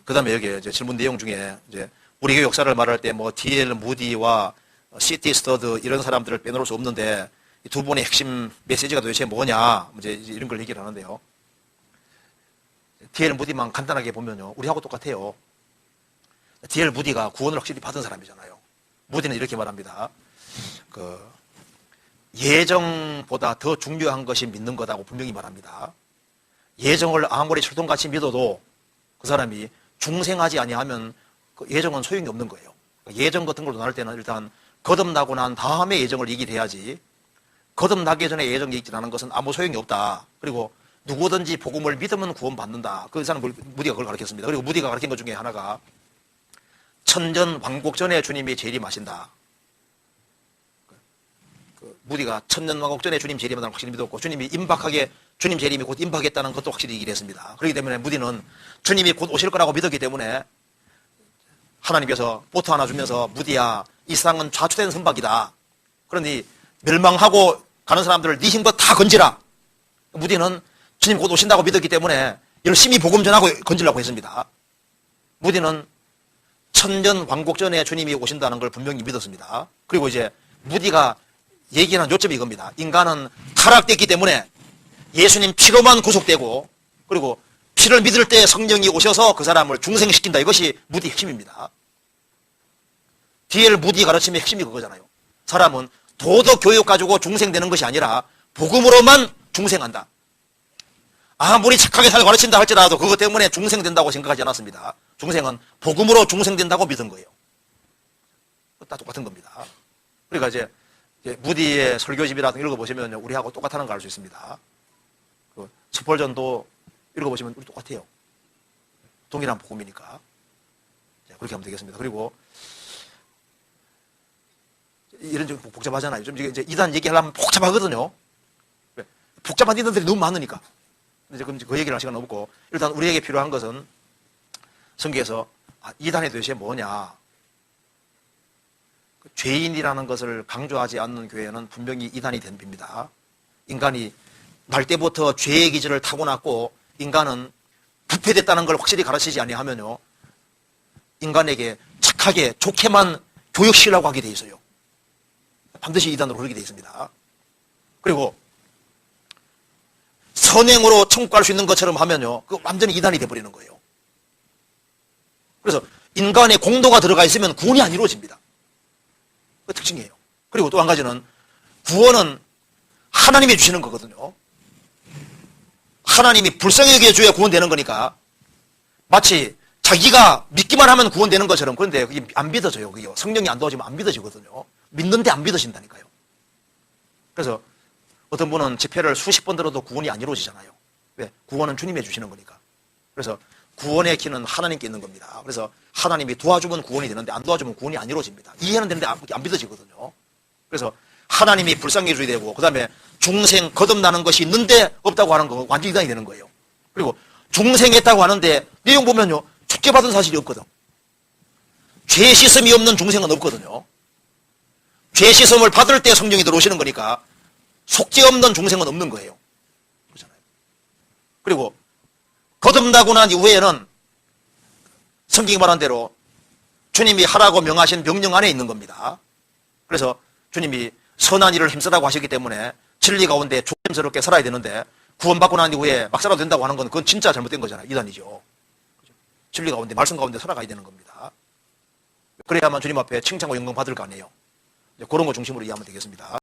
그 다음에 여기 이제 질문 내용 중에 이제 우리 교회 역사를 말할 때 뭐 D.L. 무디와 C.T. 스터드 이런 사람들을 빼놓을 수 없는데 이 두 분의 핵심 메시지가 도대체 뭐냐 이제 이런 걸 얘기를 하는데요. D.L. 무디만 간단하게 보면요, 우리하고 똑같아요. D.L. 무디가 구원을 확실히 받은 사람이잖아요. 무디는 이렇게 말합니다. 예정보다 더 중요한 것이 믿는 거다고 분명히 말합니다. 예정을 아무리 철통같이 믿어도 그 사람이 중생하지 아니하면 그 예정은 소용이 없는 거예요. 예정 같은 걸 나눌 때는 일단 거듭나고 난 다음에 예정을 얘기를 해야지, 거듭나기 전에 예정 얘기를 하는 것은 아무 소용이 없다. 그리고 누구든지 복음을 믿으면 구원받는다. 그 사람 무디가 그걸 가르쳤습니다. 그리고 무디가 가르친 것 중에 하나가 천전 왕국 전에 주님이 재림하신다. 무디가 천년 왕국 전에 주님 재림한다는 확실히 믿었고, 주님이 임박하게, 주님 재림이 곧 임박했다는 것도 확실히 얘기를 했습니다. 그렇기 때문에 무디는 주님이 곧 오실 거라고 믿었기 때문에 하나님께서 보트 하나 주면서, 무디야, 이 세상은 좌초된 선박이다. 그러니 멸망하고 가는 사람들을 네 힘껏 다 건지라. 무디는 주님 곧 오신다고 믿었기 때문에 열심히 복음 전하고 건지려고 했습니다. 무디는 천년 왕국 전에 주님이 오신다는 걸 분명히 믿었습니다. 그리고 이제 무디가 얘기하는 요점이 이겁니다. 인간은 타락됐기 때문에 예수님 피로만 구속되고, 그리고 피를 믿을 때 성령이 오셔서 그 사람을 중생시킨다. 이것이 무디 핵심입니다. D.L. 무디 가르침의 핵심이 그거잖아요. 사람은 도덕 교육 가지고 중생되는 것이 아니라 복음으로만 중생한다. 아무리 착하게 살고 가르친다 할지라도 그것 때문에 중생된다고 생각하지 않았습니다. 중생은 복음으로 중생된다고 믿은 거예요. 다 똑같은 겁니다. 그러니까 이제 무디의 설교집이라든가 읽어보시면 우리하고 똑같다는 걸 알 수 있습니다. 스펄전도 읽어보시면 우리 똑같아요. 동일한 복음이니까. 그렇게 하면 되겠습니다. 그리고 이런 좀 복잡하잖아요. 좀 이제 이단 얘기하려면 복잡하거든요. 복잡한 이단들이 너무 많으니까. 이제 그 얘기를 할 시간은 없고, 일단 우리에게 필요한 것은 성경에서 이단이 도대체 뭐냐. 죄인이라는 것을 강조하지 않는 교회는 분명히 이단이 된 겁니다. 인간이 날 때부터 죄의 기질을 타고났고, 인간은 부패됐다는 걸 확실히 가르치지 아니하면요, 인간에게 착하게 좋게만 교육시키려고 하게 돼 있어요. 반드시 이단으로 흐르게 돼 있습니다. 그리고 선행으로 천국 갈 수 있는 것처럼 하면요, 그 완전히 이단이 돼버리는 거예요. 그래서 인간의 공도가 들어가 있으면 구원이 안 이루어집니다. 그 특징이에요. 그리고 또 한 가지는 구원은 하나님이 주시는 거거든요. 하나님이 불쌍히 여겨줘야 구원되는 거니까, 마치 자기가 믿기만 하면 구원되는 것처럼. 그런데 그게 안 믿어져요. 그게 성령이 안 도와주면 안 믿어지거든요. 믿는데 안 믿어진다니까요. 그래서 어떤 분은 집회를 수십 번 들어도 구원이 안 이루어지잖아요. 왜? 구원은 주님이 주시는 거니까. 그래서 구원의 키는 하나님께 있는 겁니다. 그래서 하나님이 도와주면 구원이 되는데 안 도와주면 구원이 안 이루어집니다. 이해는 되는데 안 믿어지거든요. 그래서 하나님이 불쌍히 해줘야 되고, 그 다음에 중생 거듭나는 것이 있는데 없다고 하는 거 완전 이단이 되는 거예요. 그리고 중생했다고 하는데 내용 보면요, 축제받은 사실이 없거든. 죄 씻음이 없는 중생은 없거든요. 죄 씻음을 받을 때 성령이 들어오시는 거니까 속죄 없는 중생은 없는 거예요. 그렇잖아요. 그리고 거듭나고 난 이후에는 성경이 말한 대로 주님이 하라고 명하신 명령 안에 있는 겁니다. 그래서 주님이 선한 일을 힘쓰라고 하시기 때문에 진리 가운데 조심스럽게 살아야 되는데, 구원받고 난 이후에 막 살아도 된다고 하는 건 그건 진짜 잘못된 거잖아요. 이단이죠. 진리 가운데, 말씀 가운데 살아가야 되는 겁니다. 그래야만 주님 앞에 칭찬과 영광 받을 거 아니에요. 그런 거 중심으로 이해하면 되겠습니다.